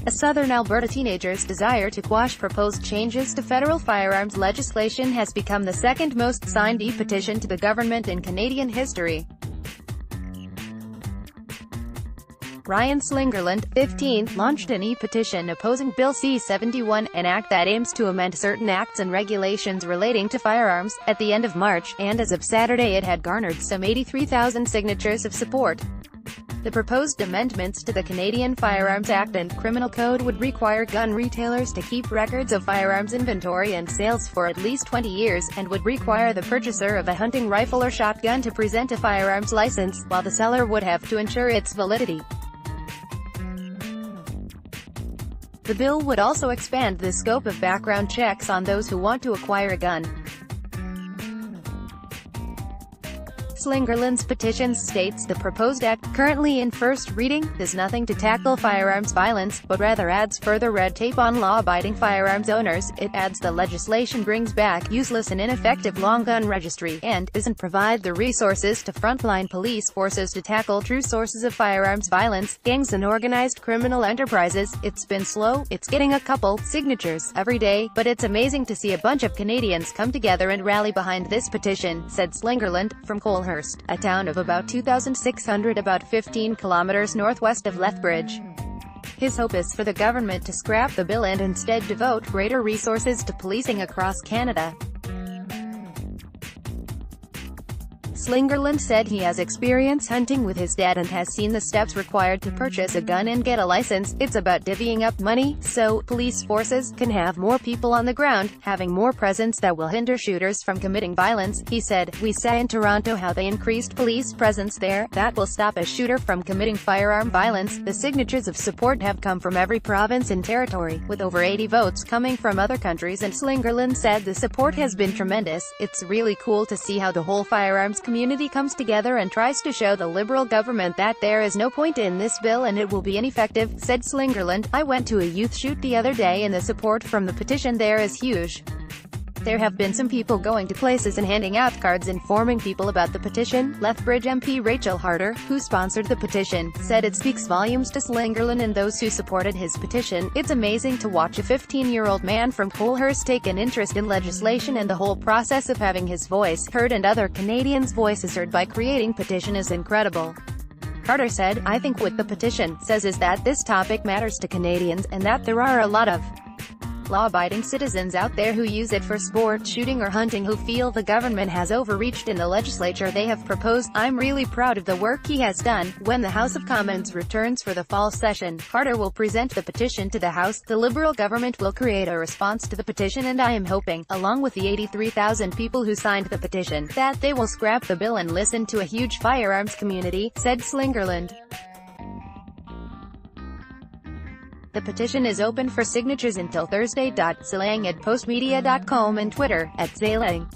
A southern Alberta teenager's desire to quash proposed changes to federal firearms legislation has become the second most signed e-petition to the government in Canadian history. Ryan Slingerland, 15, launched an e-petition opposing Bill C-71, an act that aims to amend certain acts and regulations relating to firearms, at the end of March, and as of Saturday it had garnered some 83,000 signatures of support. The proposed amendments to the Canadian Firearms Act and Criminal Code would require gun retailers to keep records of firearms inventory and sales for at least 20 years, and would require the purchaser of a hunting rifle or shotgun to present a firearms license, while the seller would have to ensure its validity. The bill would also expand the scope of background checks on those who want to acquire a gun. Slingerland's petition states the proposed act, currently in first reading, does nothing to tackle firearms violence, but rather adds further red tape on law-abiding firearms owners. It adds the legislation brings back useless and ineffective long gun registry, and doesn't provide the resources to frontline police forces to tackle true sources of firearms violence, gangs and organized criminal enterprises. It's been slow, it's getting a couple signatures every day, but it's amazing to see a bunch of Canadians come together and rally behind this petition, said Slingerland, from Colehurst, a town of about 2,600 about 15 kilometers northwest of Lethbridge. His hope is for the government to scrap the bill and instead devote greater resources to policing across Canada. Slingerland said he has experience hunting with his dad and has seen the steps required to purchase a gun and get a license. It's about divvying up money, so police forces can have more people on the ground, having more presence that will hinder shooters from committing violence, he said. We saw in Toronto how they increased police presence there. That will stop a shooter from committing firearm violence. The signatures of support have come from every province and territory, with over 80 votes coming from other countries, and Slingerland said the support has been tremendous. It's really cool to see how the whole firearms community comes together and tries to show the Liberal government that there is no point in this bill and it will be ineffective, said Slingerland. I went to a youth shoot the other day and the support from the petition there is huge. There have been some people going to places and handing out cards informing people about the petition. Lethbridge MP Rachel Harder, who sponsored the petition, said it speaks volumes to Slingerland and those who supported his petition. It's amazing to watch a 15-year-old man from Colehurst take an interest in legislation, and the whole process of having his voice heard and other Canadians' voices heard by creating petition is incredible. Harder said, I think what the petition says is that this topic matters to Canadians, and that there are a lot of law-abiding citizens out there who use it for sport, shooting or hunting, who feel the government has overreached in the legislature they have proposed. I'm really proud of the work he has done. When the House of Commons returns for the fall session, Harder will present the petition to the House. The Liberal government will create a response to the petition, and I am hoping, along with the 83,000 people who signed the petition, that they will scrap the bill and listen to a huge firearms community, said Slingerland. The petition is open for signatures until Thursday. Zlang@postmedia.com and Twitter @Zlang.